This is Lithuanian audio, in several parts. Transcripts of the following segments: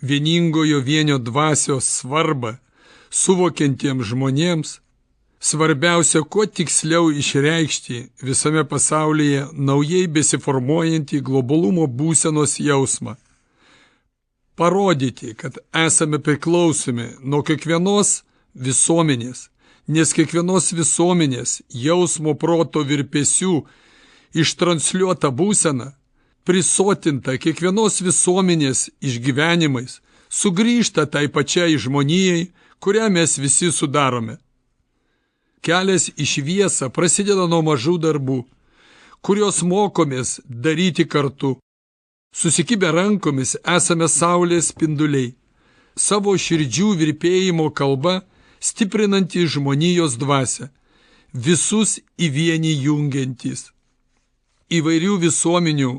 vieningojo vienio dvasios svarbą suvokiantiems žmonėms, svarbiausia kuo tiksliau išreikšti visame pasaulyje naujai besiformuojantį globalumo būsenos jausmą. Parodyti, kad esame priklausomi nuo kiekvienos visuomenės, nes kiekvienos visuomenės jausmo proto virpesių ištransliuota būsena, prisotinta kiekvienos visuomenės išgyvenimais, sugrįžta tai pačiai žmonijai, kurią mes visi sudarome. Kelias į šviesą prasideda nuo mažų darbų, kuriuos mokomės daryti kartu. Susikibę rankomis esame saulės spinduliai, savo širdžių virpėjimo kalba stiprinantys žmonijos dvasią, visus į vienį jungiantys. Įvairių visuomenių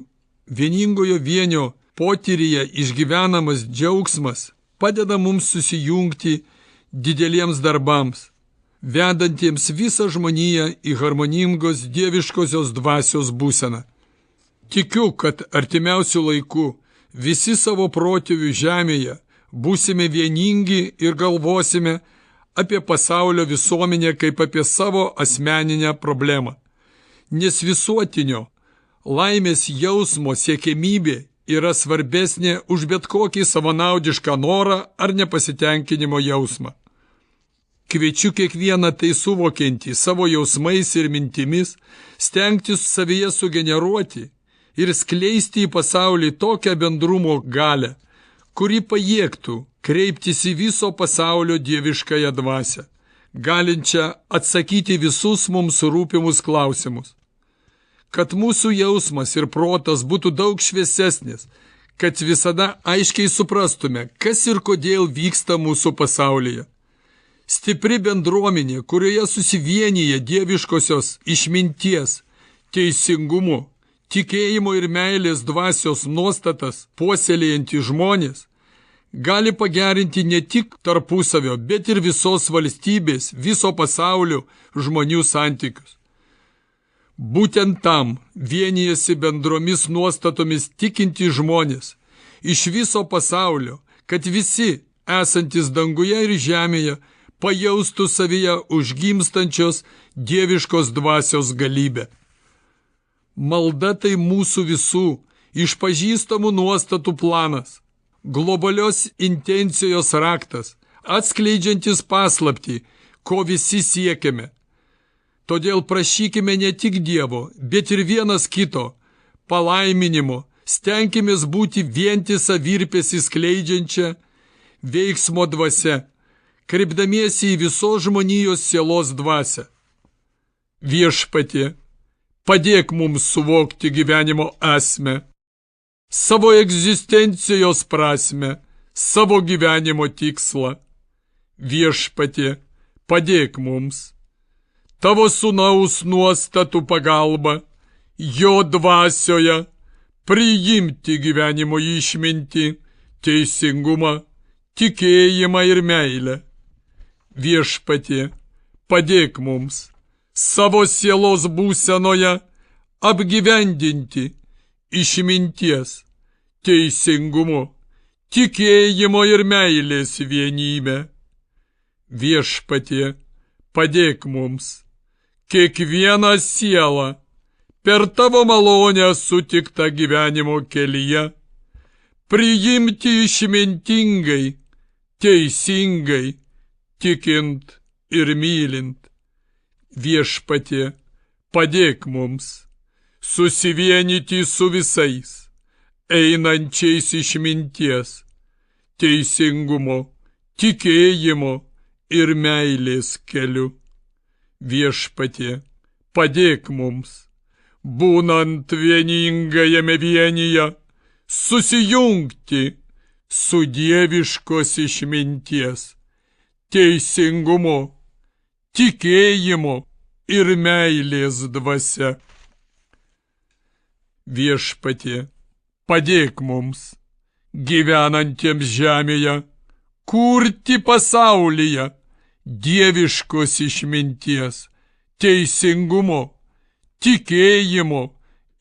vieningojo vienio potyryje išgyvenamas džiaugsmas padeda mums susijungti dideliems darbams, vedantiems visą žmoniją į harmoningos dieviškosios dvasios būseną. Tikiu, kad artimiausių laikų visi savo protėvių žemėje būsime vieningi ir galvosime apie pasaulio visuomenę kaip apie savo asmeninę problemą. Nes visuotinio laimės jausmo siekiamybė yra svarbesnė už bet kokį savanaudišką norą ar nepasitenkinimo jausmą. Kviečiu kiekvieną tai suvokiantį savo jausmais ir mintimis stengtis savyje sugeneruoti ir skleisti į pasaulį tokią bendrumo galią, kuri pajėgtų kreiptis į viso pasaulio dieviškąją dvasią, galinčią atsakyti visus mums rūpimus klausimus. Kad mūsų jausmas ir protas būtų daug šviesesnis, kad visada aiškiai suprastume, kas ir kodėl vyksta mūsų pasaulyje. Stipri bendruomenė, kurioje susivienyje dieviškosios išminties, teisingumu, tikėjimo ir meilės dvasios nuostatas puoselėjantys žmonės, gali pagerinti ne tik tarpusavio, bet ir visos valstybės, viso pasaulio žmonių santykius. Būtent tam vienijasi bendromis nuostatomis tikinti žmonės iš viso pasaulio, kad visi esantis danguje ir žemėje pajaustų savyje užgimstančios dieviškos dvasios galybę. Malda tai mūsų visų išpažįstamų nuostatų planas, globalios intencijos raktas, atskleidžiantis paslaptį, ko visi siekiame. Todėl prašykime ne tik Dievo, bet ir vienas kito palaiminimo, stenkimės būti vientisą virpesį skleidžiančią veiksmo dvasia, kreipdamiesi į visos žmonijos sielos dvasią. Viešpatie, padėk mums suvokti gyvenimo esmę, savo egzistencijos prasmę, savo gyvenimo tikslą. Viešpatie, padėk mums. Tavo sūnaus nuostatų pagalba, jo dvasioje, priimti gyvenimo išmintį, teisingumą, tikėjimą ir meilę. Viešpatie, padėk mums savo sielos būsenoje apgyvendinti išminties, teisingumo, tikėjimo ir meilės vienybę. Viešpatie, padėk mums kiekvieną sielą per tavo malonę sutiktą gyvenimo kelyje priimti išmintingai, teisingai, tikint ir mylint. Viešpatie, padėk mums susivienyti su visais, einančiais išminties, teisingumo, tikėjimo ir meilės keliu. Viešpatie, padėk mums, būnant vieningajame vienyje, susijungti su dieviškos išminties, teisingumo, tikėjimo ir meilės dvasia. Viešpatie, padėk mums, gyvenantiems žemėje, kurti pasaulyje dieviškos išminties, teisingumo, tikėjimo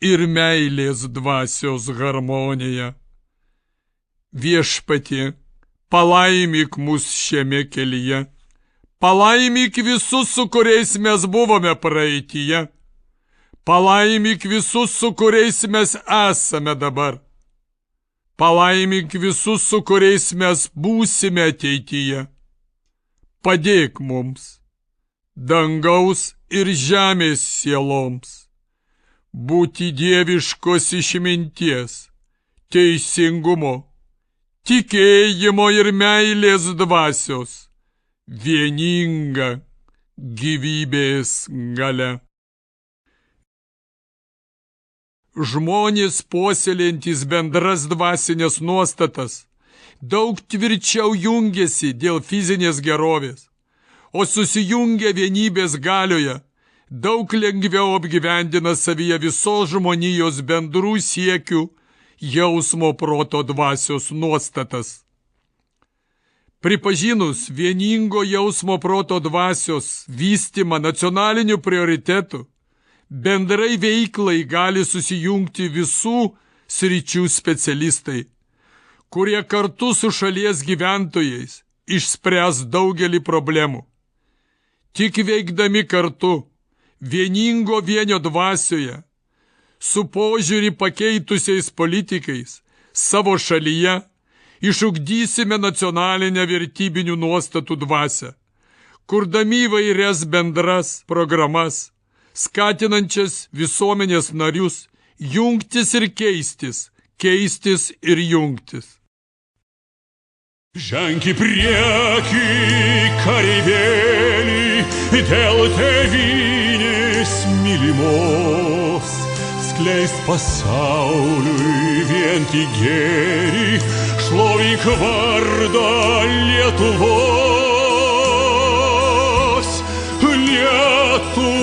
ir meilės dvasios harmoniją. Viešpatie, palaimyk mus šiame kelyje. Palaimyk visus, su kuriais mes buvome praeityje. Palaimyk visus, su kuriais mes esame dabar. Palaimyk visus, su kuriais mes būsime ateityje. Padėk mums, dangaus ir žemės sieloms, būti dieviškos išminties, teisingumo, tikėjimo ir meilės dvasios, vieninga gyvybės galia. Žmonės puoselėjantys bendras dvasinės nuostatas daug tvirčiau jungiasi dėl fizinės gerovės, o susijungę vienybės galioje daug lengviau apgyvendina savyje visos žmonijos bendrų siekių, jausmo, proto, dvasios nuostatas. Pripažinus vieningo jausmo, proto, dvasios vystymą nacionaliniu prioritetu, bendrai veiklai gali susijungti visų sričių specialistai, kurie kartu su šalies gyventojais išspręs daugelį problemų. Tik veikdami kartu, vieningo vienio dvasioje, su požiūrį pakeitusiais politikais savo šalyje, išugdysime nacionalinę vertybinių nuostatų dvasią, kurdami įvairias bendras programas, skatinančias visuomenės narius jungtis ir keistis, keistis ir jungtis. Ženk į priekį, kareivėli, dėl tėvynės mylimos, skleisk pasauliui vien tik gėrį, šlovink vardą Lietuvos. Lietuvos